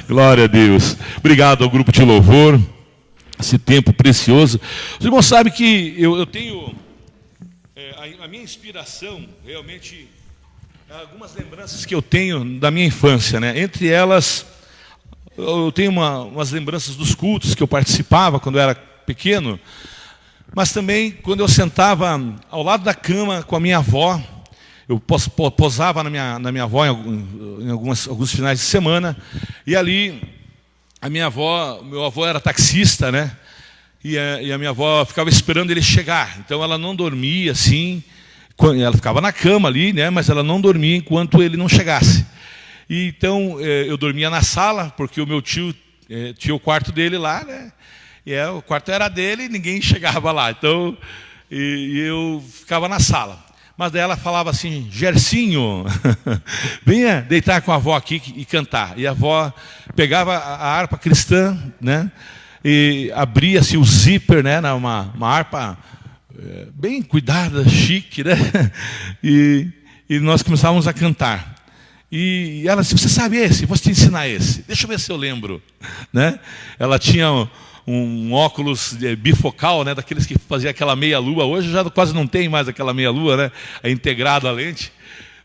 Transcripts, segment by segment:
Glória a Deus. Obrigado ao grupo de louvor, esse tempo precioso. Os irmãos sabem que eu tenho, a minha inspiração, realmente, algumas lembranças que eu tenho da minha infância, né? Entre elas, eu tenho umas lembranças dos cultos que eu participava quando eu era pequeno, mas também quando eu sentava ao lado da cama com a minha avó. Eu posava na minha avó em alguns finais de semana, e ali meu avô era taxista, né? E a minha avó ficava esperando ele chegar. Então ela não dormia assim, ela ficava na cama ali, né? Mas ela não dormia enquanto ele não chegasse. E então eu dormia na sala, porque o meu tio tinha o quarto dele lá, né? E o quarto era dele e ninguém chegava lá. Então eu ficava na sala. Mas daí ela falava assim: Gersinho, venha deitar com a avó aqui e cantar. E a avó pegava a harpa cristã, né? E abria-se o zíper, né? Uma harpa bem cuidada, chique, né? E nós começávamos a cantar. E ela disse: você sabe esse? Vou te ensinar esse. Deixa eu ver se eu lembro, né? Ela tinha um óculos bifocal, né, daqueles que fazia aquela meia-lua. Hoje já quase não tem mais aquela meia-lua, né, é integrado a lente.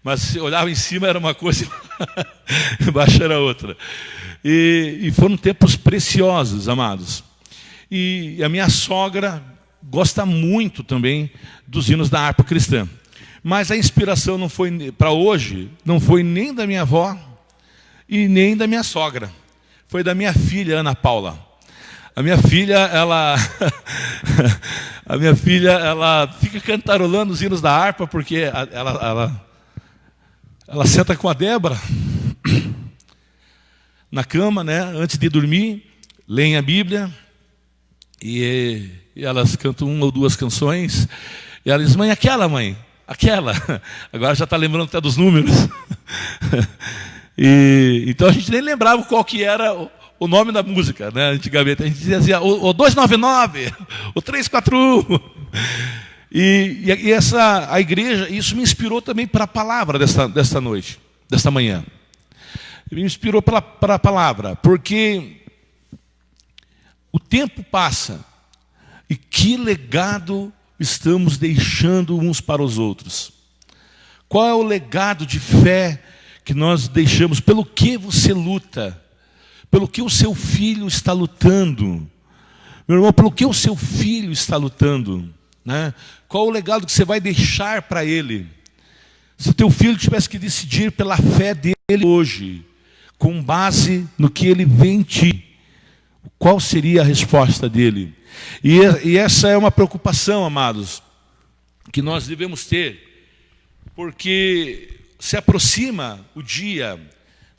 Mas se olhava em cima era uma coisa, embaixo era outra. E foram tempos preciosos, amados. E a minha sogra gosta muito também dos hinos da harpa cristã. Mas a inspiração não foi para hoje, não foi nem da minha avó e nem da minha sogra. Foi da minha filha, Ana Paula. A minha filha, ela fica cantarolando os hinos da harpa, porque ela senta com a Débora na cama, né, antes de dormir, leem a Bíblia, e elas cantam uma ou duas canções, e ela diz: mãe, aquela. Agora já está lembrando até dos números. Então a gente nem lembrava qual que era o nome da música, né? Antigamente a gente dizia o 299, o 341. E a igreja, isso me inspirou também para a palavra desta noite, desta manhã. Me inspirou para a palavra, porque o tempo passa e que legado estamos deixando uns para os outros. Qual é o legado de fé que nós deixamos? Pelo que você luta? Pelo que o seu filho está lutando? Meu irmão, pelo que o seu filho está lutando? Né? Qual o legado que você vai deixar para ele? Se teu filho tivesse que decidir pela fé dele hoje, com base no que ele vê em ti, qual seria a resposta dele? E essa é uma preocupação, amados, que nós devemos ter, porque se aproxima o dia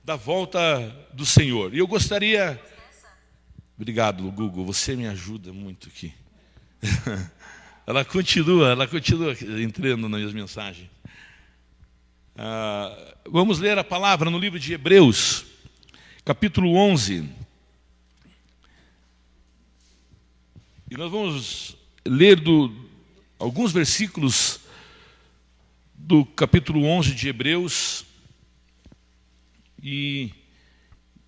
da volta do Senhor. E eu gostaria... Obrigado, Google, você me ajuda muito aqui. Ela continua entrando nas minhas mensagens. Vamos ler a palavra no livro de Hebreus, capítulo 11. E nós vamos ler alguns versículos do capítulo 11 de Hebreus. E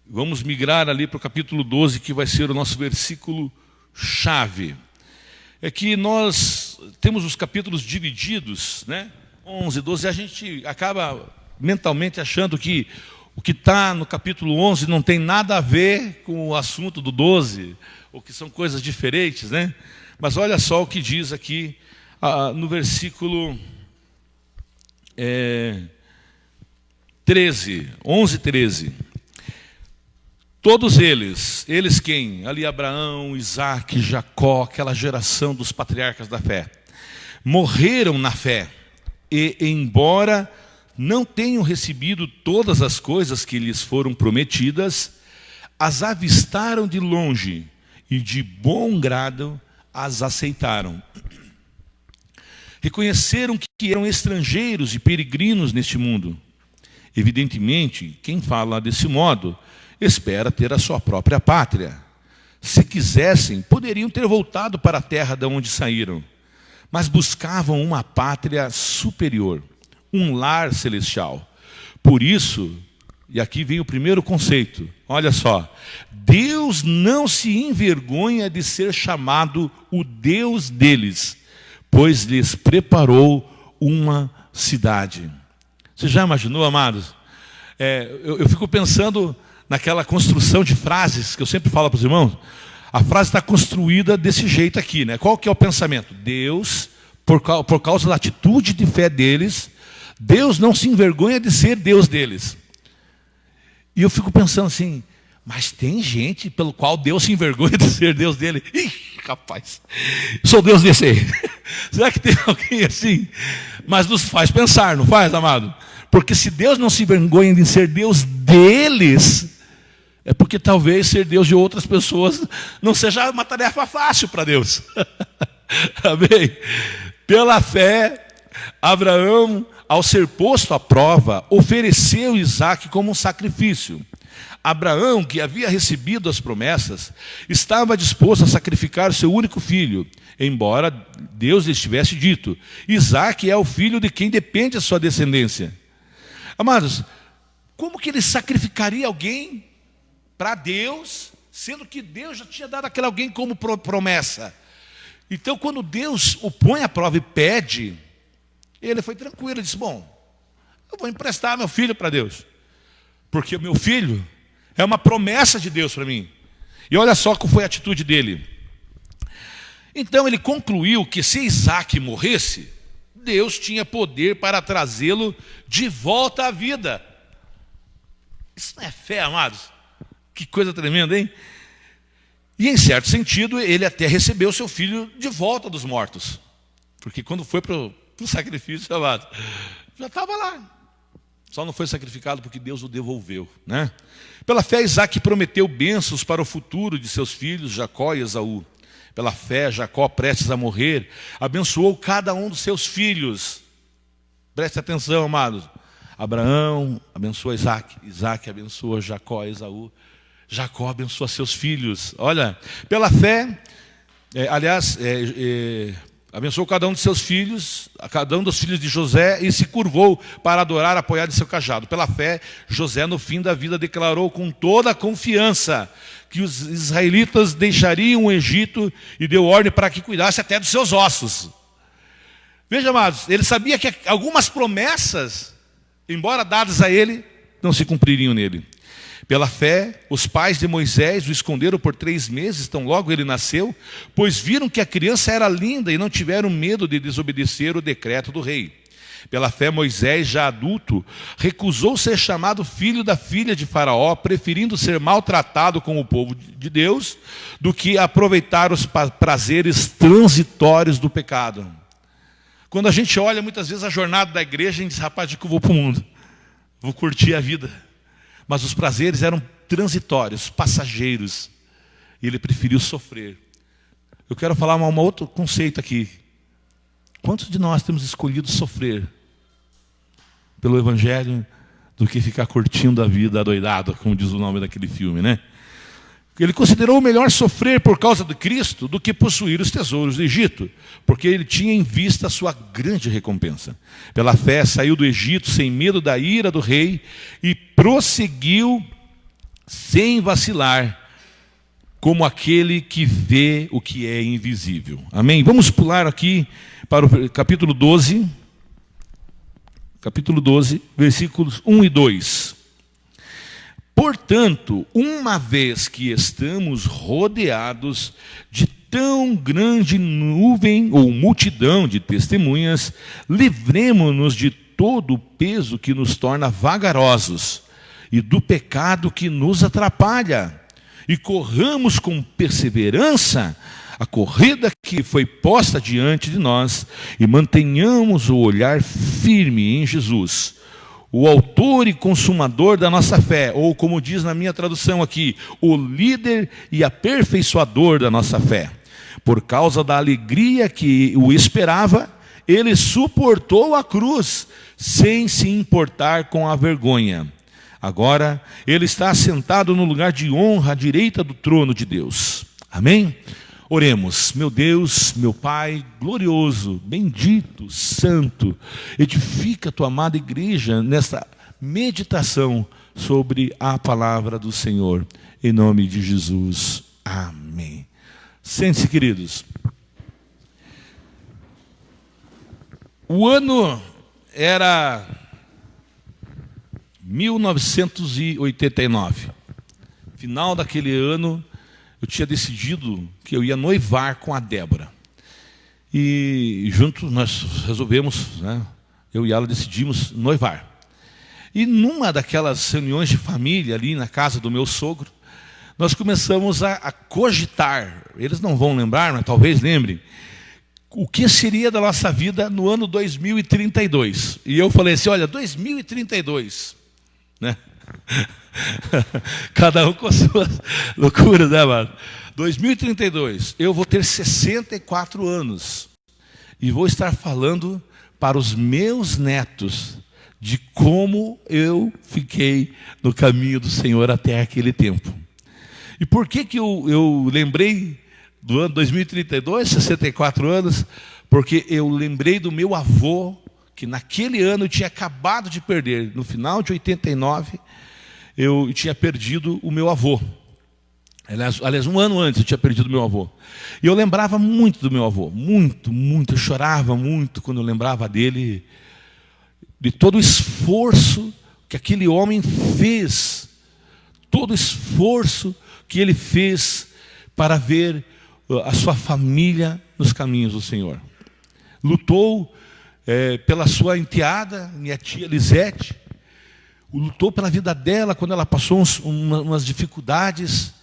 vamos migrar ali para o capítulo 12, que vai ser o nosso versículo chave. É que nós temos os capítulos divididos, né? 11, 12, a gente acaba mentalmente achando que o que está no capítulo 11 não tem nada a ver com o assunto do 12, ou que são coisas diferentes, né? Mas olha só o que diz aqui no versículo 13, 11, 13. Todos eles quem? Ali Abraão, Isaac, Jacó, aquela geração dos patriarcas da fé, morreram na fé, e embora não tenham recebido todas as coisas que lhes foram prometidas, as avistaram de longe e de bom grado as aceitaram. Reconheceram que eram estrangeiros e peregrinos neste mundo. Evidentemente, quem fala desse modo espera ter a sua própria pátria. Se quisessem, poderiam ter voltado para a terra de onde saíram, mas buscavam uma pátria superior, um lar celestial. Por isso, E aqui vem o primeiro conceito. Olha só. Deus não se envergonha de ser chamado o Deus deles, pois lhes preparou uma cidade. Você já imaginou, amados? Eu fico pensando naquela construção de frases que eu sempre falo para os irmãos. A frase está construída desse jeito aqui, né? Qual que é o pensamento? Deus, por causa da atitude de fé deles, Deus não se envergonha de ser Deus deles. E eu fico pensando assim, mas tem gente pelo qual Deus se envergonha de ser Deus dele. Ih, rapaz, sou Deus desse aí. Será que tem alguém assim? Mas nos faz pensar, não faz, amado? Porque se Deus não se envergonha de ser Deus deles, é porque talvez ser Deus de outras pessoas não seja uma tarefa fácil para Deus. Amém? Pela fé, Abraão, ao ser posto à prova, ofereceu Isaque como um sacrifício. Abraão, que havia recebido as promessas, estava disposto a sacrificar o seu único filho, embora Deus lhe tivesse dito: Isaque é o filho de quem depende a sua descendência. Amados, como que ele sacrificaria alguém para Deus, sendo que Deus já tinha dado aquele alguém como promessa? Então, quando Deus o põe à prova e pede, ele foi tranquilo, ele disse: bom, eu vou emprestar meu filho para Deus, porque o meu filho é uma promessa de Deus para mim. E olha só qual foi a atitude dele. Então ele concluiu que se Isaque morresse, Deus tinha poder para trazê-lo de volta à vida. Isso não é fé, amados? Que coisa tremenda, hein? E em certo sentido, ele até recebeu seu filho de volta dos mortos. Porque quando foi para o sacrifício, amado, já estava lá. Só não foi sacrificado porque Deus o devolveu, né? Pela fé, Isaque prometeu bênçãos para o futuro de seus filhos, Jacó e Esaú. Pela fé, Jacó, prestes a morrer, abençoou cada um dos seus filhos. Preste atenção, amados. Abraão abençoa Isaque, Isaque abençoa Jacó e Esaú. Jacó abençoa seus filhos. Olha, pela fé, abençoou cada um de seus filhos, a cada um dos filhos de José, e se curvou para adorar apoiado em seu cajado. Pela fé, José, no fim da vida, declarou com toda a confiança que os israelitas deixariam o Egito e deu ordem para que cuidasse até dos seus ossos. Veja, amados, ele sabia que algumas promessas, embora dadas a ele, não se cumpririam nele. Pela fé, os pais de Moisés o esconderam por 3 meses, tão logo ele nasceu, pois viram que a criança era linda e não tiveram medo de desobedecer o decreto do rei. Pela fé, Moisés, já adulto, recusou ser chamado filho da filha de Faraó, preferindo ser maltratado com o povo de Deus, do que aproveitar os prazeres transitórios do pecado. Quando a gente olha muitas vezes a jornada da igreja, a gente diz: rapaz, de que eu vou para o mundo, vou curtir a vida. Mas os prazeres eram transitórios, passageiros. E ele preferiu sofrer. Eu quero falar um outro conceito aqui. Quantos de nós temos escolhido sofrer pelo Evangelho do que ficar curtindo a vida adoidado, como diz o nome daquele filme, né? Ele considerou melhor sofrer por causa de Cristo do que possuir os tesouros do Egito, porque ele tinha em vista a sua grande recompensa. Pela fé, saiu do Egito sem medo da ira do rei e prosseguiu sem vacilar, como aquele que vê o que é invisível. Amém? Vamos pular aqui para o capítulo 12. Capítulo 12, versículos 1 e 2. Portanto, uma vez que estamos rodeados de tão grande nuvem ou multidão de testemunhas, livremo-nos de todo o peso que nos torna vagarosos e do pecado que nos atrapalha, e corramos com perseverança a corrida que foi posta diante de nós, e mantenhamos o olhar firme em Jesus, o autor e consumador da nossa fé, ou como diz na minha tradução aqui, o líder e aperfeiçoador da nossa fé. Por causa da alegria que o esperava, ele suportou a cruz, sem se importar com a vergonha. Agora, ele está assentado no lugar de honra à direita do trono de Deus. Amém? Oremos. Meu Deus, meu Pai glorioso, bendito, santo, edifica a tua amada igreja nesta meditação sobre a palavra do Senhor. Em nome de Jesus. Amém. Sente-se, queridos. O ano era 1989. Final daquele ano, eu tinha decidido que eu ia noivar com a Débora. E juntos nós resolvemos, né, eu e ela decidimos noivar. E numa daquelas reuniões de família ali na casa do meu sogro, nós começamos a cogitar, eles não vão lembrar, mas talvez lembrem, o que seria da nossa vida no ano 2032. E eu falei assim, olha, 2032, né? Cada um com as suas loucuras, né, mano? 2032, eu vou ter 64 anos e vou estar falando para os meus netos de como eu fiquei no caminho do Senhor até aquele tempo. E por que eu lembrei do ano 2032, 64 anos? Porque eu lembrei do meu avô, que naquele ano eu tinha acabado de perder. No final de 89, eu tinha perdido o meu avô. Aliás, um ano antes eu tinha perdido o meu avô. E eu lembrava muito do meu avô, muito, muito. Eu chorava muito quando eu lembrava dele, de todo o esforço que aquele homem fez, todo o esforço que ele fez para ver a sua família nos caminhos do Senhor. Lutou pela sua enteada, minha tia Lisete, lutou pela vida dela quando ela passou umas dificuldades,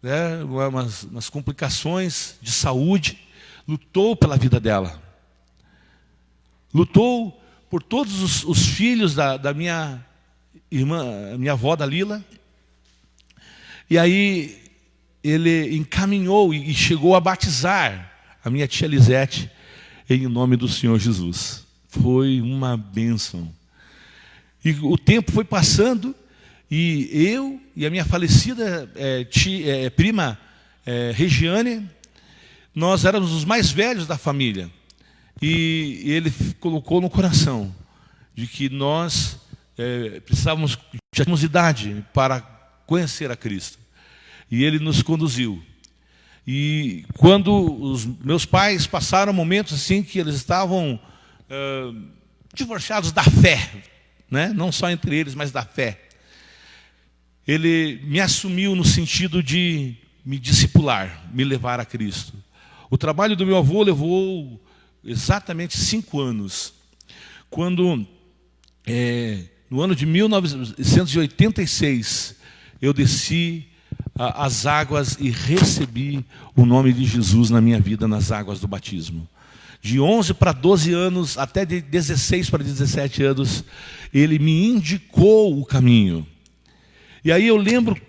né, umas complicações de saúde, lutou pela vida dela. Lutou por todos os filhos da minha irmã, minha avó Dalila. E aí ele encaminhou e chegou a batizar a minha tia Lisete em nome do Senhor Jesus. Foi uma bênção. E o tempo foi passando e eu e a minha falecida prima Regiane, nós éramos os mais velhos da família. E ele colocou no coração de que nós precisávamos, já tínhamos idade para conhecer a Cristo. E ele nos conduziu. E quando os meus pais passaram momentos assim que eles estavam divorciados da fé, né? Não só entre eles, mas da fé, ele me assumiu no sentido de me discipular, me levar a Cristo. O trabalho do meu avô levou exatamente 5 anos. Quando, no ano de 1986, eu desci as águas e recebi o nome de Jesus na minha vida nas águas do batismo. De 11 para 12 anos, até de 16 para 17 anos, ele me indicou o caminho. E aí eu lembro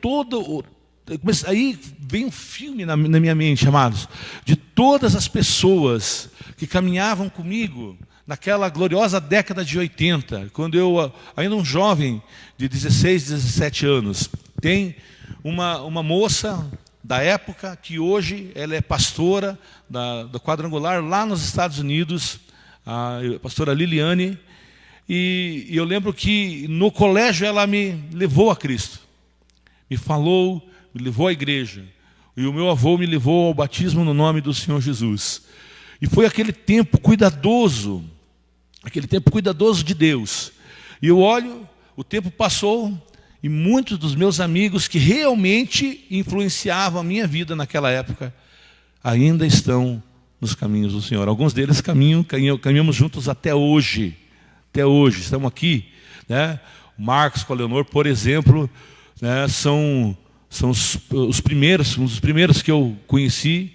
aí vem um filme na minha mente, amados, de todas as pessoas que caminhavam comigo naquela gloriosa década de 80, quando eu, ainda um jovem de 16, 17 anos, tem uma moça da época que hoje ela é pastora da Quadrangular lá nos Estados Unidos, a pastora Liliane, e eu lembro que no colégio ela me levou a Cristo, me falou, me levou à igreja, e o meu avô me levou ao batismo no nome do Senhor Jesus. E foi aquele tempo cuidadoso de Deus. E eu olho, o tempo passou, e muitos dos meus amigos que realmente influenciavam a minha vida naquela época, ainda estão nos caminhos do Senhor. Alguns deles caminhamos juntos até hoje. Até hoje, estamos aqui, né? O Marcos com a Leonor, por exemplo, né, são os primeiros, um dos primeiros que eu conheci.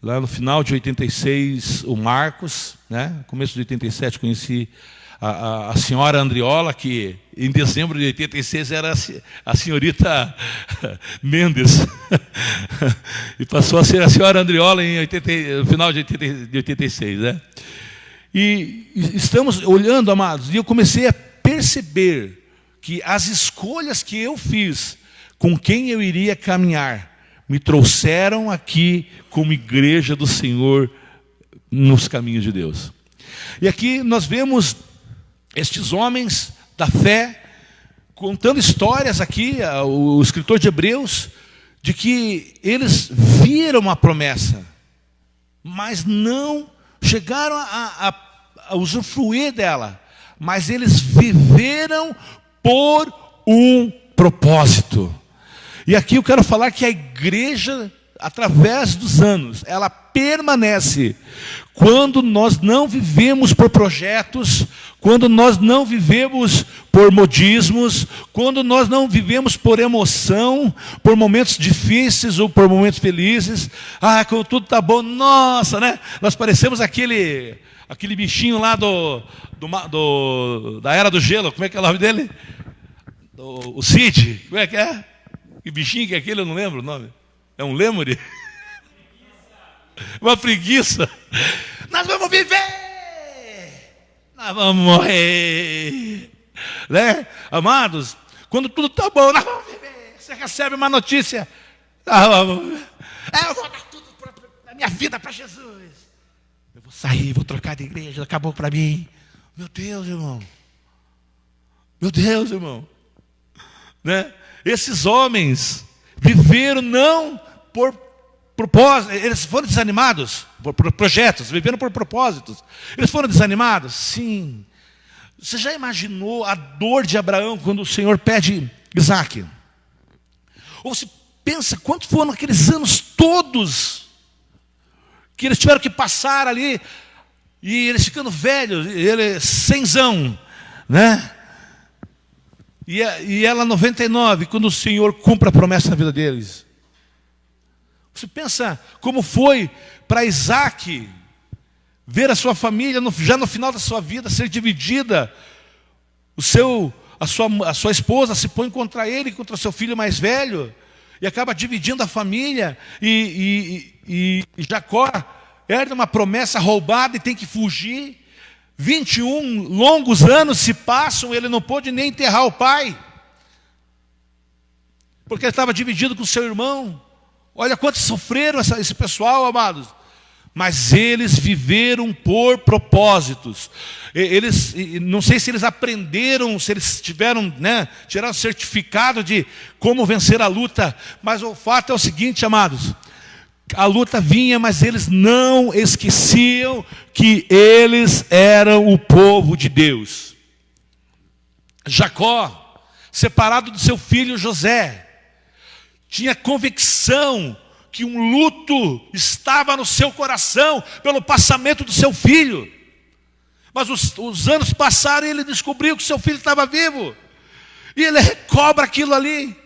Lá no final de 86, o Marcos, né? Começo de 87, conheci a senhora Andriola, que em dezembro de 86 era a senhorita Mendes. E passou a ser a senhora Andriola no final de 86, né? E estamos olhando, amados, e eu comecei a perceber que as escolhas que eu fiz, com quem eu iria caminhar, me trouxeram aqui como igreja do Senhor nos caminhos de Deus. E aqui nós vemos estes homens da fé contando histórias aqui, o escritor de Hebreus, de que eles viram a promessa, mas não chegaram a usufruir dela. Mas eles viveram por um propósito. E aqui eu quero falar que a igreja, através dos anos, ela permanece. Quando nós não vivemos por projetos, quando nós não vivemos por modismos, quando nós não vivemos por emoção, por momentos difíceis ou por momentos felizes, quando tudo está bom, nossa, né? Nós parecemos aquele bichinho lá da Era do Gelo, como é que é o nome dele? O Cid, como é que é? Que bichinho que é aquele, eu não lembro o nome. É um lêmure? Uma preguiça. Nós vamos viver! Nós vamos morrer! Né? Amados, quando tudo está bom, nós vamos viver. Você recebe uma notícia. Eu vou dar tudo da minha vida para Jesus. Eu vou sair, vou trocar de igreja, acabou para mim. Meu Deus, irmão. Meu Deus, irmão. Né? Esses homens viveram não por propósito, eles foram desanimados por projetos, viveram por propósitos. Eles foram desanimados? Sim. Você já imaginou a dor de Abraão quando o Senhor pede Isaac? Ou você pensa quantos foram aqueles anos todos que eles tiveram que passar ali, e eles ficando velhos, ele cenzão, né? E ela 99, quando o Senhor cumpre a promessa na vida deles. Você pensa como foi para Isaac ver a sua família, já no final da sua vida, ser dividida. A sua esposa se põe contra ele, contra seu filho mais velho, e acaba dividindo a família. E Jacó herda uma promessa roubada e tem que fugir. 21 longos anos se passam, ele não pôde nem enterrar o pai, porque ele estava dividido com seu irmão. Olha quanto sofreram esse pessoal, amados. Mas eles viveram por propósitos. Eles, não sei se eles aprenderam, se eles tiveram, tiraram certificado de como vencer a luta. Mas o fato é o seguinte, amados. A luta vinha, mas eles não esqueciam que eles eram o povo de Deus. Jacó, separado do seu filho José, tinha convicção que um luto estava no seu coração pelo passamento do seu filho. Mas os anos passaram e ele descobriu que seu filho estava vivo. E ele recobra aquilo ali.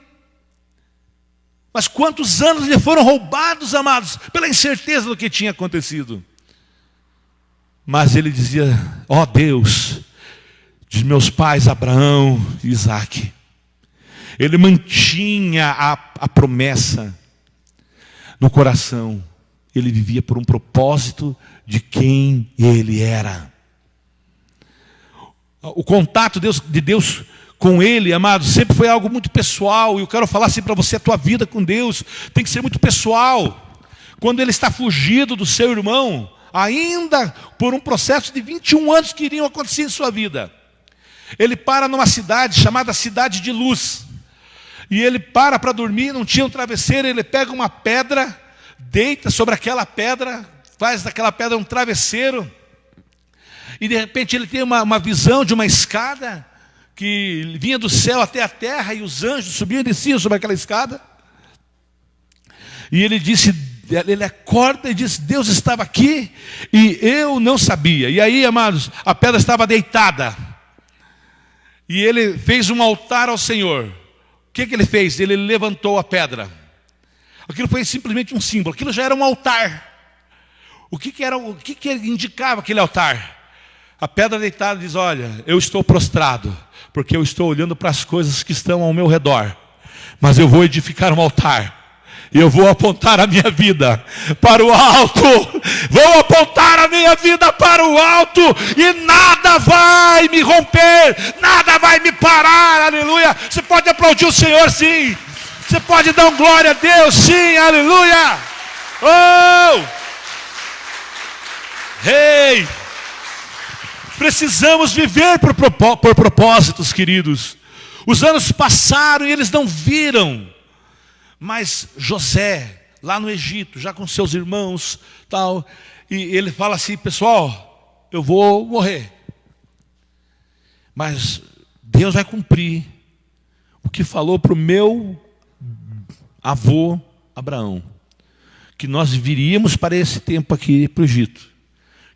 Mas quantos anos lhe foram roubados, amados, pela incerteza do que tinha acontecido. Mas ele dizia: ó Deus, de meus pais Abraão e Isaque. Ele mantinha a promessa no coração. Ele vivia por um propósito de quem ele era. O contato de Deus com ele, amados, sempre foi algo muito pessoal. E eu quero falar assim para você: a tua vida com Deus tem que ser muito pessoal. Quando ele está fugido do seu irmão, ainda por um processo de 21 anos que iriam acontecer em sua vida, ele para numa cidade chamada Cidade de Luz. E ele para dormir, não tinha um travesseiro. Ele pega uma pedra, deita sobre aquela pedra, faz daquela pedra um travesseiro. E de repente ele tem uma visão de uma escada que vinha do céu até a terra, e os anjos subiam e desciam sobre aquela escada. E ele acorda e diz: Deus estava aqui e eu não sabia. E aí, amados, a pedra estava deitada. E ele fez um altar ao Senhor. O que ele fez? Ele levantou a pedra. Aquilo foi simplesmente um símbolo. Aquilo já era um altar. O que indicava aquele altar? A pedra deitada diz: olha, eu estou prostrado, porque eu estou olhando para as coisas que estão ao meu redor. Mas eu vou edificar um altar. E eu vou apontar a minha vida para o alto. Vou apontar a minha vida para o alto. E nada vai me romper. Nada vai me parar. Aleluia. Você pode aplaudir o Senhor, sim. Você pode dar glória a Deus, sim. Aleluia. Oh! Hey! Precisamos viver por propósitos, queridos. Os anos passaram e eles não viram. Mas José, lá no Egito, já com seus irmãos, tal, e ele fala assim: pessoal, eu vou morrer, mas Deus vai cumprir o que falou para o meu avô Abraão, que nós viríamos para esse tempo aqui para o Egito,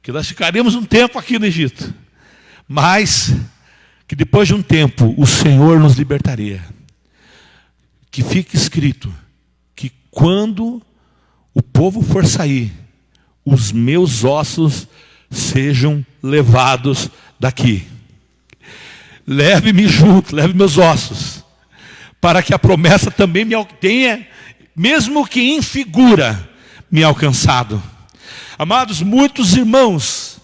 que nós ficaríamos um tempo aqui no Egito, mas que depois de um tempo o Senhor nos libertaria. Que fique escrito que quando o povo for sair, os meus ossos sejam levados daqui. Leve-me junto, leve meus ossos, para que a promessa também me tenha, mesmo que em figura, me alcançado. Amados, muitos irmãos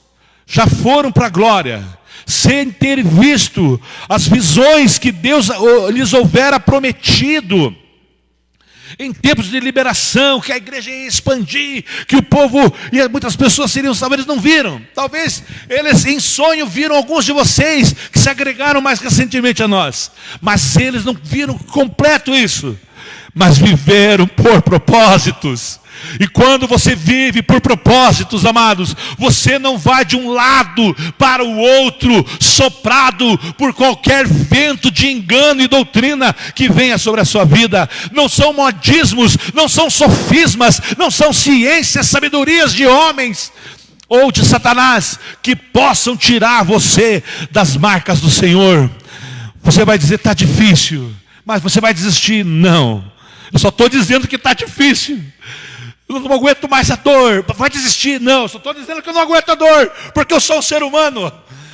já foram para a glória, sem ter visto as visões que Deus lhes houvera prometido, em tempos de liberação, que a igreja ia expandir, que o povo, e muitas pessoas seriam salvas, eles não viram. Talvez eles em sonho viram alguns de vocês, que se agregaram mais recentemente a nós, mas eles não viram completo isso, mas viveram por propósitos. E quando você vive por propósitos, amados, você não vai de um lado para o outro, soprado por qualquer vento de engano e doutrina que venha sobre a sua vida. Não são modismos, não são sofismas, não são ciências, sabedorias de homens ou de Satanás que possam tirar você das marcas do Senhor. Você vai dizer: está difícil, mas você vai desistir? Não, eu só estou dizendo que está difícil. Eu não aguento mais a dor. Vai desistir? Não, só estou dizendo que eu não aguento a dor, porque eu sou um ser humano.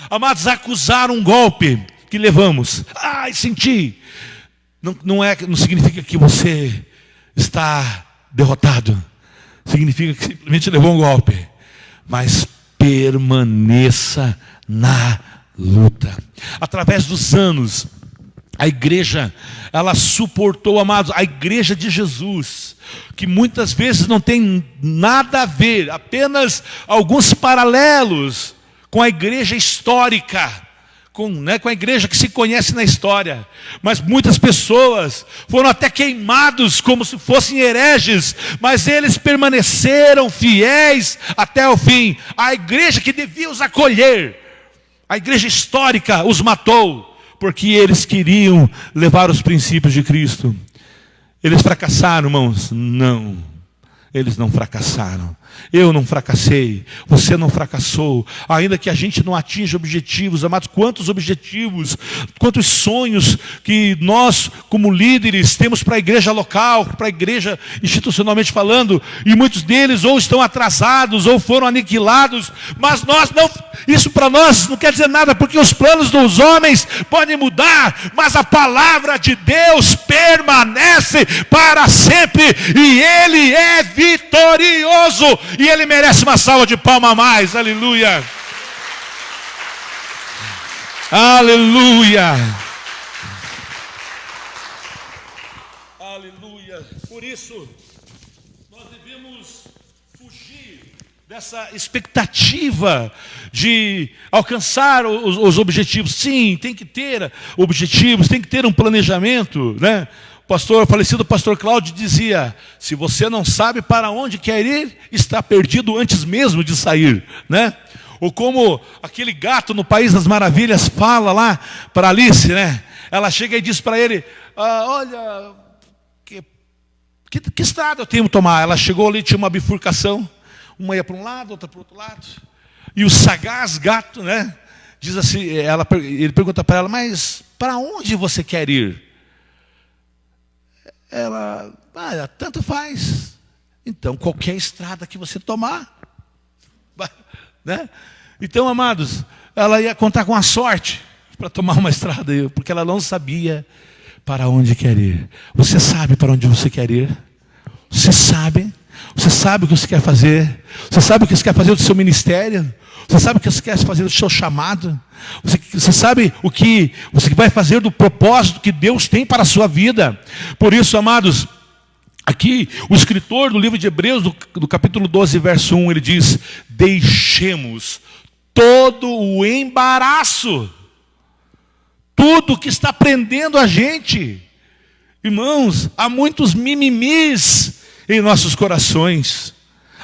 Amados, acusar um golpe que levamos. Ai, senti. Não significa que você está derrotado. Significa que simplesmente levou um golpe. Mas permaneça na luta. Através dos anos, a igreja, ela suportou, amados, a igreja de Jesus, que muitas vezes não tem nada a ver, apenas alguns paralelos com a igreja histórica, com a igreja que se conhece na história. Mas muitas pessoas foram até queimados como se fossem hereges, mas eles permaneceram fiéis até o fim. A igreja que devia os acolher, a igreja histórica, os matou, porque eles queriam levar os princípios de Cristo. Eles fracassaram, irmãos? Não, eles não fracassaram. Eu não fracassei, você não fracassou. Ainda que a gente não atinja objetivos, amados, quantos objetivos, quantos sonhos que nós como líderes temos para a igreja local, para a igreja institucionalmente falando, e muitos deles ou estão atrasados ou foram aniquilados, mas nós não, isso para nós não quer dizer nada, porque os planos dos homens podem mudar, mas a palavra de Deus permanece para sempre, e Ele é vitorioso. E Ele merece uma salva de palmas a mais. Aleluia. Aleluia. Aleluia. Por isso, nós devemos fugir dessa expectativa de alcançar os objetivos. Sim, tem que ter objetivos, tem que ter um planejamento, né? O falecido pastor Cláudio dizia: se você não sabe para onde quer ir, está perdido antes mesmo de sair, né? Ou como aquele gato no País das Maravilhas fala lá para Alice, né? Ela chega e diz para ele: olha, que estrada eu tenho que tomar? Ela chegou ali, tinha uma bifurcação, uma ia para um lado, outra para o outro lado, e o sagaz gato, né, diz assim, ele pergunta para ela: mas para onde você quer ir? Ela: tanto faz. Então, qualquer estrada que você tomar, né? Então, amados, ela ia contar com a sorte para tomar uma estrada, porque ela não sabia para onde quer ir. Você sabe para onde você quer ir? Você sabe? Você sabe o que você quer fazer? Você sabe o que você quer fazer do seu ministério? Você sabe o que você quer fazer do seu chamado? Você sabe o que você vai fazer do propósito que Deus tem para a sua vida? Por isso, amados, aqui o escritor do livro de Hebreus, do capítulo 12, verso 1, ele diz: deixemos todo o embaraço, tudo que está prendendo a gente. Irmãos, há muitos mimimis em nossos corações.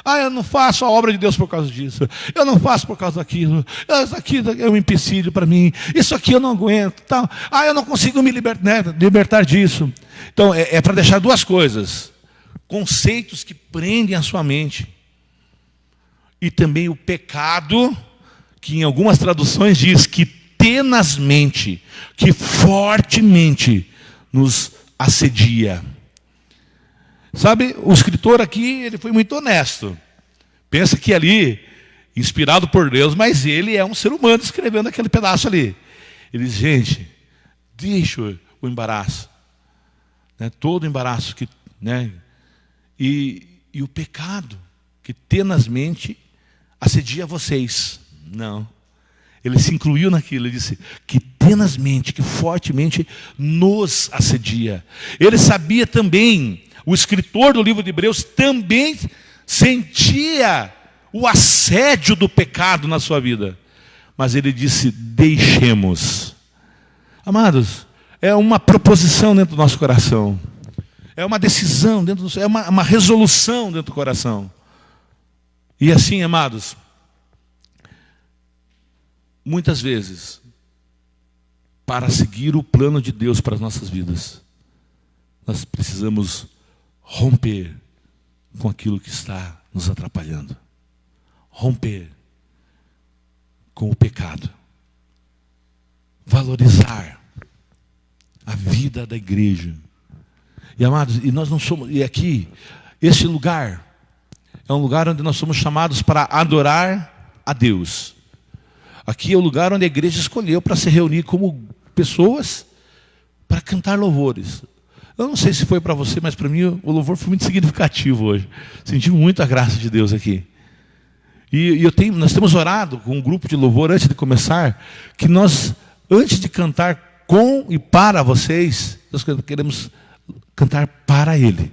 Eu não faço a obra de Deus por causa disso. Eu não faço por causa daquilo. Isso aqui é um empecilho para mim. Isso aqui eu não aguento. Tal. Eu não consigo me libertar disso. Então, é para deixar duas coisas. Conceitos que prendem a sua mente. E também o pecado, que em algumas traduções diz que tenazmente, que fortemente nos assedia. Sabe, o escritor aqui, ele foi muito honesto. Pensa que ali, inspirado por Deus, mas ele é um ser humano escrevendo aquele pedaço ali. Ele diz, gente, deixa o embaraço. Né, todo o embaraço que... Né, e o pecado que tenazmente assedia vocês. Não. Ele se incluiu naquilo, ele disse que tenazmente, que fortemente nos assedia. Ele sabia também, o escritor do livro de Hebreus também sentia o assédio do pecado na sua vida. Mas ele disse, deixemos. Amados, é uma proposição dentro do nosso coração. É uma decisão, é uma resolução dentro do coração. E assim, amados, muitas vezes, para seguir o plano de Deus para as nossas vidas, nós precisamos romper com aquilo que está nos atrapalhando. Romper com o pecado. Valorizar a vida da igreja. E amados, e nós não somos, e aqui, este lugar é um lugar onde nós somos chamados para adorar a Deus. Aqui é o lugar onde a igreja escolheu para se reunir como pessoas para cantar louvores. Eu não sei se foi para você, mas para mim o louvor foi muito significativo hoje. Senti muito a graça de Deus aqui. E nós temos orado com um grupo de louvor antes de começar, que nós, antes de cantar com e para vocês, nós queremos cantar para Ele.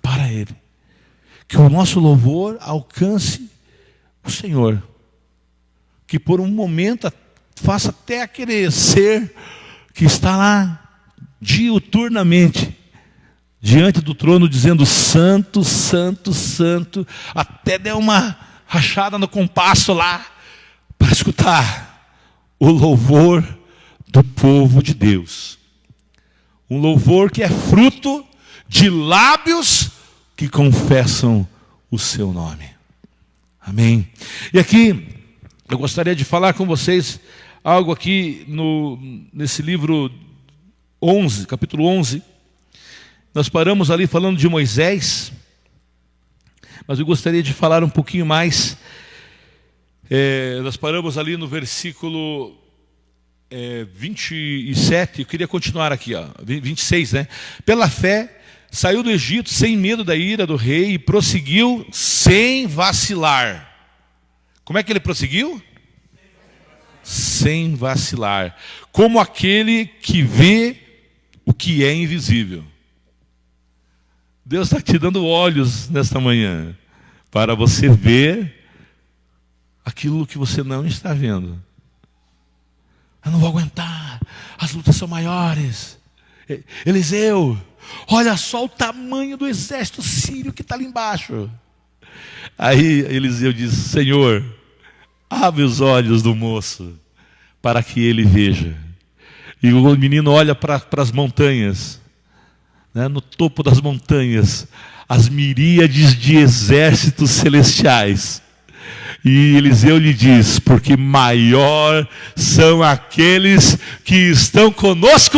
Para Ele. Que o nosso louvor alcance o Senhor. Que por um momento faça até aquele ser que está lá diuturnamente diante do trono dizendo santo, santo, santo, até deu uma rachada no compasso lá para escutar o louvor do povo de Deus. Um louvor que é fruto de lábios que confessam o seu nome. Amém. E aqui eu gostaria de falar com vocês algo aqui nesse livro 11, capítulo 11. Nós paramos ali falando de Moisés, mas eu gostaria de falar um pouquinho mais. Nós paramos ali no versículo 27, eu queria continuar aqui, 26, né? Pela fé, saiu do Egito sem medo da ira do rei e prosseguiu sem vacilar. Como é que ele prosseguiu? Sem vacilar. Como aquele que vê o que é invisível. Deus está te dando olhos nesta manhã para você ver aquilo que você não está vendo. Eu não vou aguentar, as lutas são maiores. Eliseu, olha só o tamanho do exército sírio que está ali embaixo. Aí Eliseu diz, Senhor, abre os olhos do moço para que ele veja. E o menino olha para as montanhas, né, no topo das montanhas, as miríades de exércitos celestiais. E Eliseu lhe diz, porque maior são aqueles que estão conosco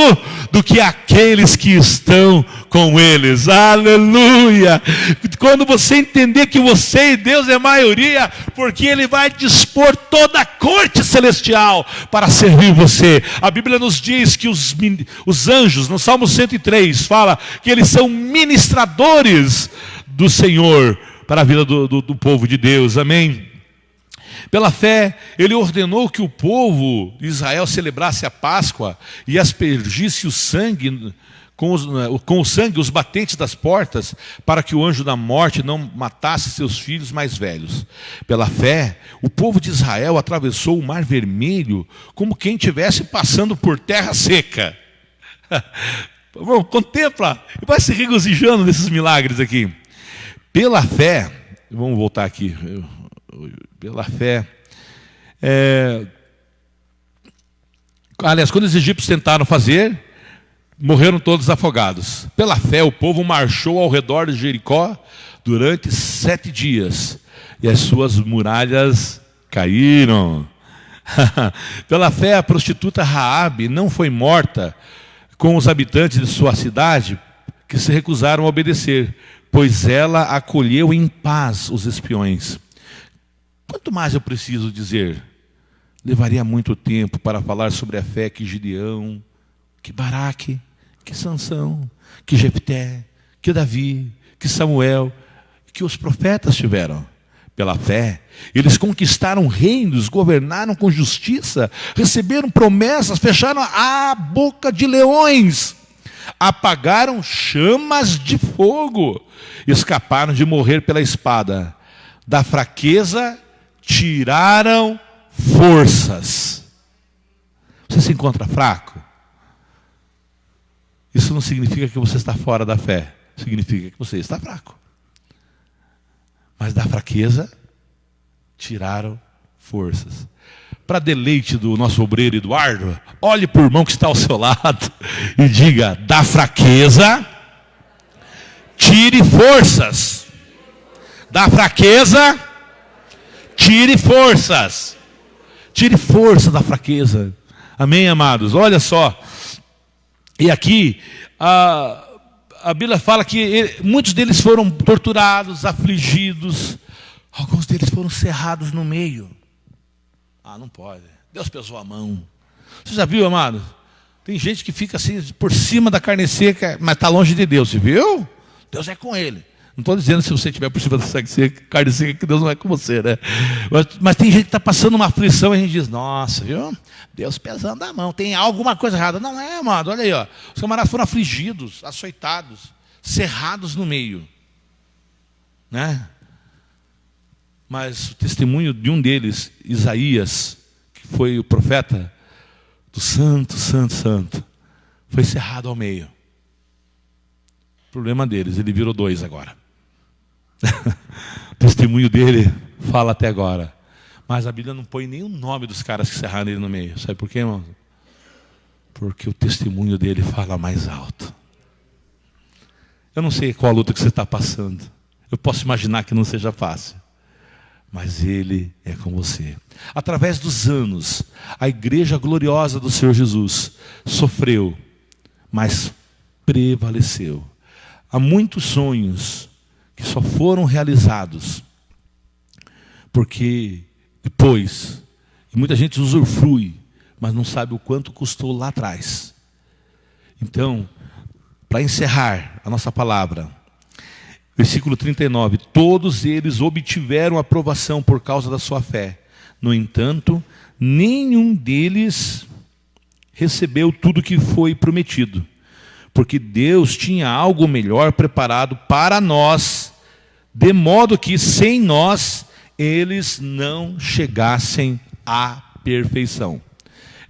do que aqueles que estão com eles. Aleluia! Quando você entender que você e Deus é maioria, porque Ele vai dispor toda a corte celestial para servir você. A Bíblia nos diz que os anjos, no Salmo 103, fala que eles são ministradores do Senhor para a vida do povo de Deus. Amém? Pela fé, ele ordenou que o povo de Israel celebrasse a Páscoa e aspergisse o sangue com o sangue os batentes das portas, para que o anjo da morte não matasse seus filhos mais velhos. Pela fé, o povo de Israel atravessou o Mar Vermelho como quem estivesse passando por terra seca. Bom, contempla e vai se regozijando nesses milagres aqui. Pela fé, vamos voltar aqui. Pela fé. Aliás, quando os egípcios tentaram fazer, morreram todos afogados. Pela fé, o povo marchou ao redor de Jericó durante 7 dias. E as suas muralhas caíram. Pela fé, a prostituta Raabe não foi morta com os habitantes de sua cidade que se recusaram a obedecer, pois ela acolheu em paz os espiões. Quanto mais eu preciso dizer? Levaria muito tempo para falar sobre a fé que Gideão, que Baraque, que Sansão, que Jefté, que Davi, que Samuel, que os profetas tiveram. Pela fé, eles conquistaram reinos, governaram com justiça, receberam promessas, fecharam a boca de leões, apagaram chamas de fogo, escaparam de morrer pela espada, da fraqueza tiraram forças. Você se encontra fraco? Isso não significa que você está fora da fé, significa que você está fraco. Mas da fraqueza tiraram forças. Para deleite do nosso obreiro Eduardo, olhe para o irmão que está ao seu lado e diga: da fraqueza tire forças. Da fraqueza tire forças. Tire força da fraqueza. Amém, amados? Olha só. E aqui a Bíblia fala que muitos deles foram torturados, afligidos. Alguns deles foram cerrados no meio. Não pode. Deus pesou a mão. Você já viu, amado? Tem gente que fica assim por cima da carne seca, mas está longe de Deus. Você viu? Deus é com ele. Não estou dizendo se você estiver por cima da carne seca que Deus não é com você, né? Mas tem gente que está passando uma aflição e a gente diz: nossa, viu? Deus pesando a mão, tem alguma coisa errada. Não é, amado, olha aí, ó. Os camaradas foram afligidos, açoitados, cerrados no meio, né? Mas o testemunho de um deles, Isaías, que foi o profeta do santo, foi cerrado ao meio. O problema deles, ele virou 2 agora. O testemunho dele fala até agora. Mas a Bíblia não põe nem o nome dos caras que cerraram ele no meio. Sabe por quê, irmão? Porque o testemunho dele fala mais alto. Eu não sei qual a luta que você está passando. Eu posso imaginar que não seja fácil. Mas Ele é com você. Através dos anos, a igreja gloriosa do Senhor Jesus sofreu, mas prevaleceu. Há muitos sonhos que só foram realizados porque depois, e muita gente usufrui, mas não sabe o quanto custou lá atrás. Então, para encerrar a nossa palavra, versículo 39, todos eles obtiveram aprovação por causa da sua fé. No entanto, nenhum deles recebeu tudo que foi prometido, porque Deus tinha algo melhor preparado para nós, de modo que sem nós eles não chegassem à perfeição.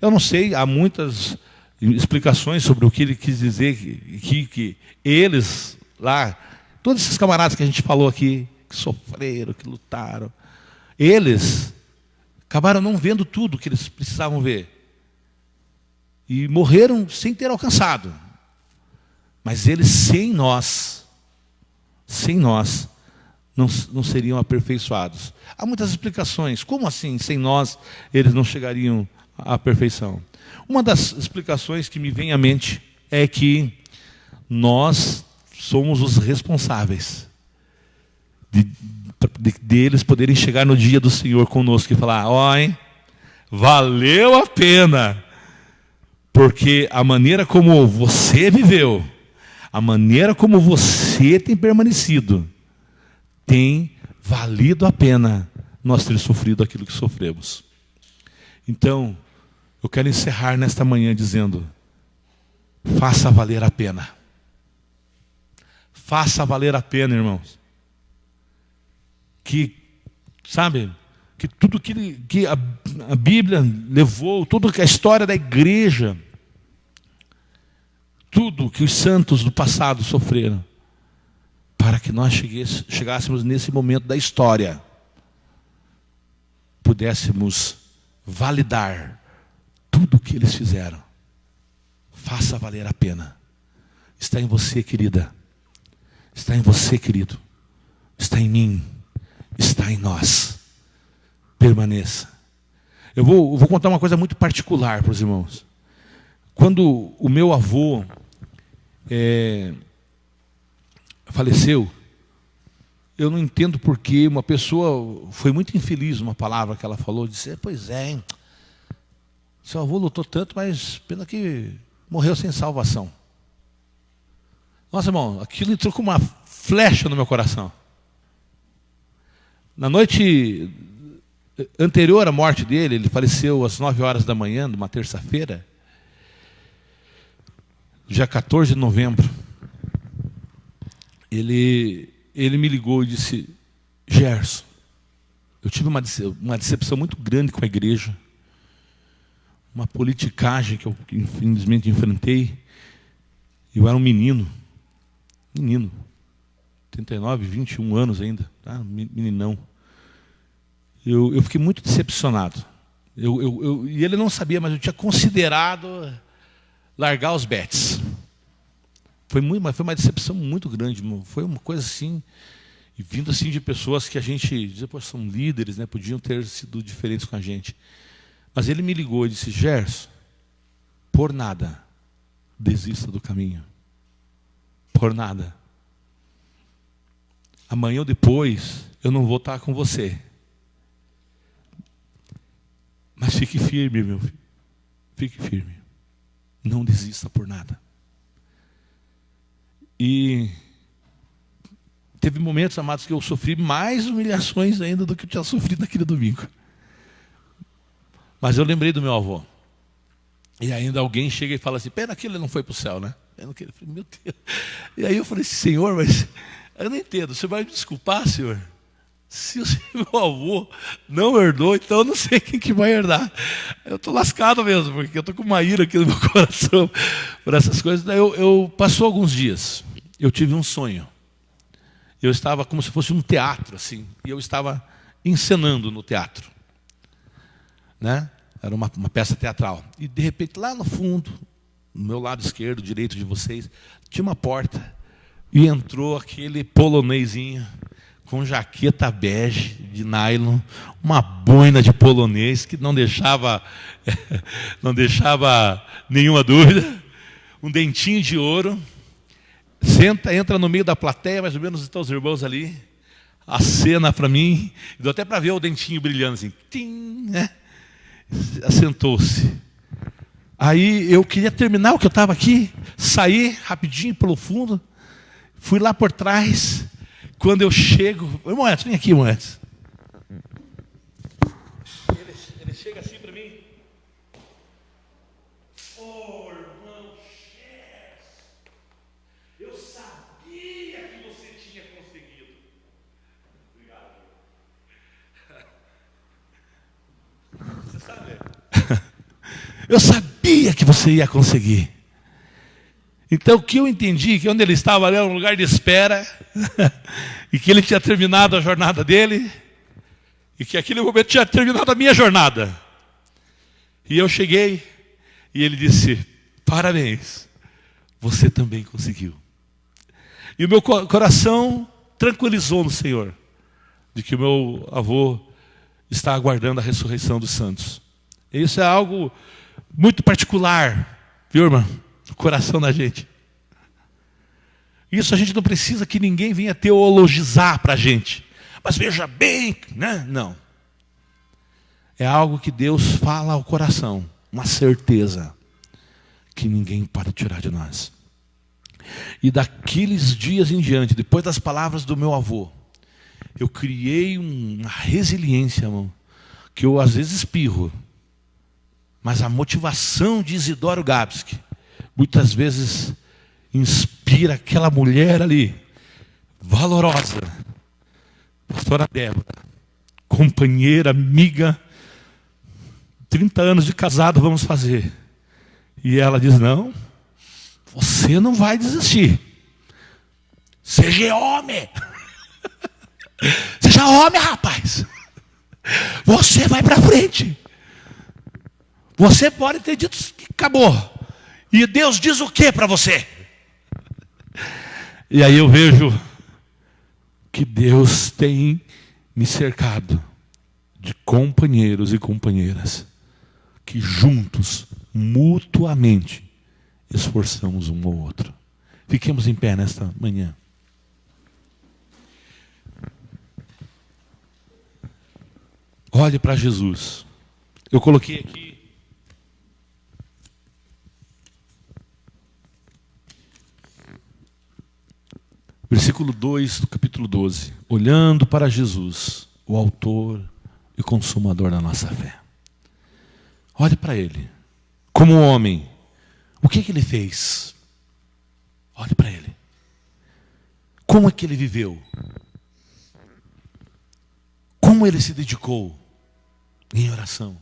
Eu não sei, há muitas explicações sobre o que ele quis dizer, que eles lá, todos esses camaradas que a gente falou aqui, que sofreram, que lutaram, eles acabaram não vendo tudo que eles precisavam ver. E morreram sem ter alcançado. Mas eles, sem nós, não seriam aperfeiçoados. Há muitas explicações. Como assim, sem nós, eles não chegariam à perfeição? Uma das explicações que me vem à mente é que nós somos os responsáveis deles poderem chegar no dia do Senhor conosco e falar: ó, hein, valeu a pena, porque a maneira como você viveu, a maneira como você tem permanecido, tem valido a pena nós ter sofrido aquilo que sofremos. Então, eu quero encerrar nesta manhã dizendo: faça valer a pena. faça valer a pena, irmãos. Que, sabe, que tudo que a Bíblia levou, tudo que a história da igreja, tudo que os santos do passado sofreram, para que nós chegássemos nesse momento da história, pudéssemos validar tudo o que eles fizeram. Faça valer a pena. Está em você, querida. Está em você, querido. Está em mim. Está em nós. Permaneça. Eu vou contar uma coisa muito particular para os irmãos. Quando o meu avô faleceu, eu não entendo porque uma pessoa foi muito infeliz, uma palavra que ela falou, disse, pois é, hein? Seu avô lutou tanto, mas pena que morreu sem salvação. Nossa, irmão, aquilo entrou como uma flecha no meu coração. Na noite anterior à morte dele, ele faleceu às 9 horas da manhã, de uma terça-feira, dia 14 de novembro. Ele me ligou e disse, Gerson, eu tive uma decepção muito grande com a igreja, uma politicagem que eu infelizmente enfrentei. Eu era um menino, 39, 21 anos ainda, tá? Meninão. Eu fiquei muito decepcionado. E ele não sabia, mas eu tinha considerado largar os bets. Foi uma decepção muito grande, foi uma coisa assim, e vindo assim de pessoas que a gente dizia, pô, são líderes, né? Podiam ter sido diferentes com a gente. Mas ele me ligou e disse, Gerson, por nada, desista do caminho. Por nada. Amanhã ou depois, eu não vou estar com você. Mas fique firme, meu filho. Fique firme. Não desista por nada. E teve momentos, amados, que eu sofri mais humilhações ainda do que eu tinha sofrido naquele domingo. Mas eu lembrei do meu avô. E ainda alguém chega e fala assim, pena que ele não foi para o céu, né? Pena que ele... Meu Deus. E aí eu falei assim, Senhor, mas eu não entendo. Você vai me desculpar, Senhor? Se o meu avô não herdou, então eu não sei quem que vai herdar. Eu estou lascado mesmo, porque eu estou com uma ira aqui no meu coração por essas coisas. Daí passou alguns dias, eu tive um sonho. Eu estava como se fosse um teatro, assim, e eu estava encenando no teatro. Né? Era uma peça teatral. E de repente, lá no fundo, no meu lado esquerdo, direito de vocês, tinha uma porta. E entrou aquele polonesinho, com jaqueta bege de nylon, uma boina de polonês que não deixava nenhuma dúvida, um dentinho de ouro, entra no meio da plateia, mais ou menos estão os irmãos ali, acena para mim, deu até para ver o dentinho brilhando assim, tim, né? Assentou-se. Aí eu queria terminar o que eu estava aqui, sair rapidinho pelo fundo, fui lá por trás. Quando eu chego, irmão Edson, vem aqui, irmão Edson. Ele chega assim para mim. Oh, irmão Gerson, eu sabia que você tinha conseguido. Obrigado. Você sabe? Eu sabia que você ia conseguir. Então o que eu entendi, que onde ele estava ali era um lugar de espera, e que ele tinha terminado a jornada dele, e que aquele momento tinha terminado a minha jornada. E eu cheguei, e ele disse, parabéns, você também conseguiu. E o meu coração tranquilizou no Senhor, de que o meu avô está aguardando a ressurreição dos santos. E isso é algo muito particular, viu, irmã? No coração da gente. Isso a gente não precisa que ninguém venha teologizar para a gente. Mas veja bem, né? Não. É algo que Deus fala ao coração. Uma certeza que ninguém pode tirar de nós. E daqueles dias em diante, depois das palavras do meu avô, eu criei uma resiliência, irmão, que eu às vezes espirro. Mas a motivação de Isidoro Gabski muitas vezes inspira aquela mulher ali, valorosa, pastora Débora, companheira, amiga, 30 anos de casado vamos fazer. E ela diz, não, você não vai desistir. Seja homem. Seja homem, rapaz. Você vai para frente. Você pode ter dito que acabou. E Deus diz o que para você? E aí eu vejo que Deus tem me cercado de companheiros e companheiras que juntos, mutuamente, esforçamos um ao outro. Fiquemos em pé nesta manhã. Olhe para Jesus. Eu coloquei aqui versículo 2 do capítulo 12. Olhando para Jesus, o autor e consumador da nossa fé. Olhe para Ele. Como homem, o que Ele fez? Olhe para Ele. Como é que Ele viveu? Como Ele se dedicou em oração?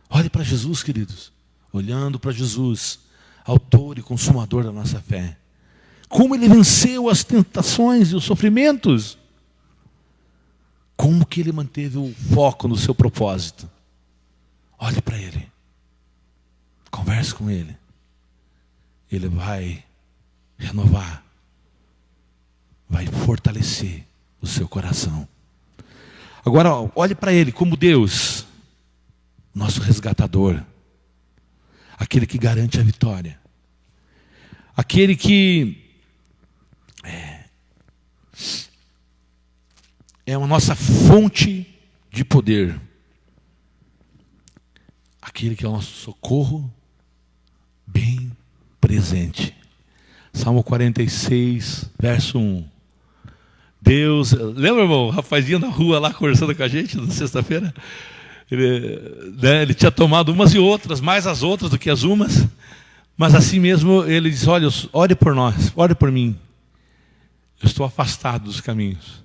Olhe para Jesus, queridos. Olhando para Jesus, autor e consumador da nossa fé. Como Ele venceu as tentações e os sofrimentos. Como que Ele manteve o foco no seu propósito. Olhe para Ele. Converse com Ele. Ele vai renovar. Vai fortalecer o seu coração. Agora, olhe para Ele como Deus, nosso resgatador. Aquele que garante a vitória. Aquele que é a nossa fonte de poder. Aquele que é o nosso socorro bem presente. Salmo 46, verso 1. Deus, lembra, irmão, o rapazinho na rua lá conversando com a gente na sexta-feira? Ele tinha tomado umas e outras, mais as outras do que as umas. Mas assim mesmo ele diz, olha, ore por nós, ore por mim. Eu estou afastado dos caminhos.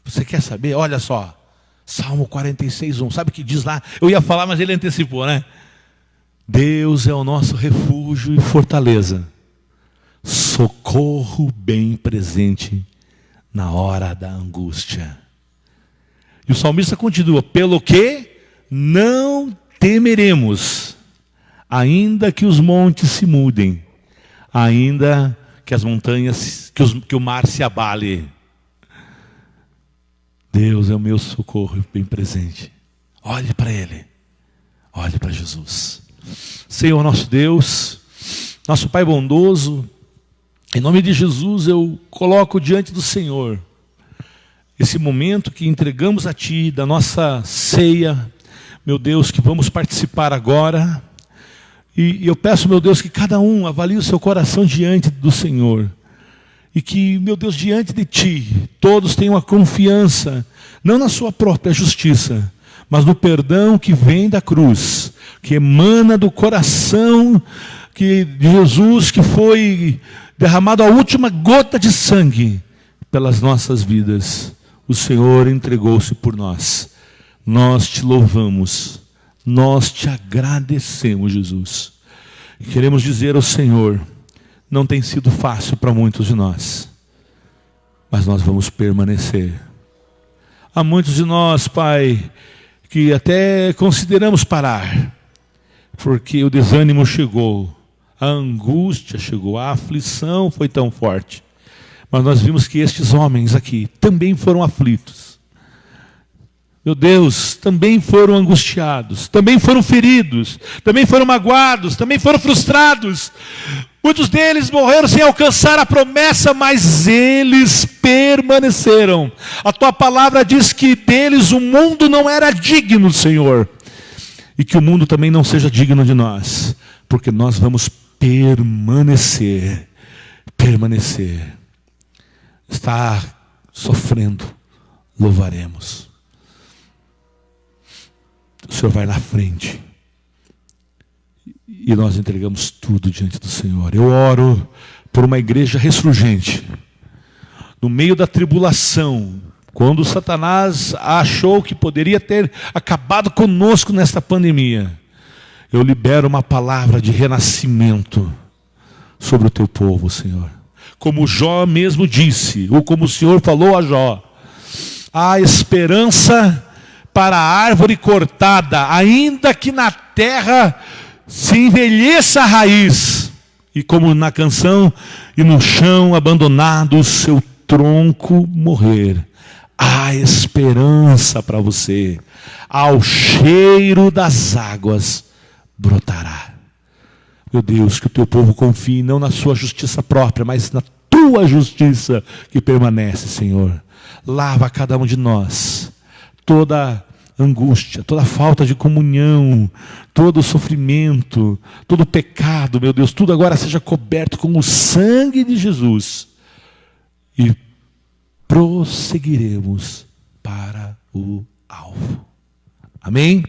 Você quer saber? Olha só. Salmo 46, 1. Sabe o que diz lá? Eu ia falar, mas ele antecipou, né? Deus é o nosso refúgio e fortaleza. Socorro bem presente na hora da angústia. E o salmista continua. Pelo que não temeremos, ainda que os montes se mudem, ainda que as montanhas, que o mar se abale. Deus é o meu socorro bem presente. Olhe para Ele. Olhe para Jesus. Senhor nosso Deus, nosso Pai bondoso, em nome de Jesus eu coloco diante do Senhor esse momento que entregamos a Ti, da nossa ceia, meu Deus, que vamos participar agora. E eu peço, meu Deus, que cada um avalie o seu coração diante do Senhor. E que, meu Deus, diante de Ti, todos tenham a confiança, não na sua própria justiça, mas no perdão que vem da cruz, que emana do coração de Jesus, que foi derramado a última gota de sangue pelas nossas vidas. O Senhor entregou-se por nós. Nós Te louvamos, nós Te agradecemos, Jesus. E queremos dizer ao Senhor, não tem sido fácil para muitos de nós, mas nós vamos permanecer. Há muitos de nós, Pai, que até consideramos parar, porque o desânimo chegou, a angústia chegou, a aflição foi tão forte. Mas nós vimos que estes homens aqui também foram aflitos. Meu Deus, também foram angustiados, também foram feridos, também foram magoados, também foram frustrados. Muitos deles morreram sem alcançar a promessa, mas eles permaneceram. A Tua palavra diz que deles o mundo não era digno, Senhor. E que o mundo também não seja digno de nós, porque nós vamos permanecer. Está sofrendo, louvaremos. O Senhor vai na frente. E nós entregamos tudo diante do Senhor. Eu oro por uma igreja ressurgente. no meio da tribulação, quando Satanás achou que poderia ter acabado conosco nesta pandemia, eu libero uma palavra de renascimento sobre o teu povo, Senhor. Como Jó mesmo disse, ou como o Senhor falou a Jó, há esperança para a árvore cortada, ainda que na terra se envelheça a raiz. E como na canção, e no chão abandonado o seu tronco morrer. Há esperança para você. Ao cheiro das águas brotará. Meu Deus, que o teu povo confie não na sua justiça própria, mas na tua justiça que permanece, Senhor. Lava cada um de nós toda angústia, toda falta de comunhão, todo sofrimento, todo pecado, meu Deus, tudo agora seja coberto com o sangue de Jesus. E prosseguiremos para o alvo. Amém?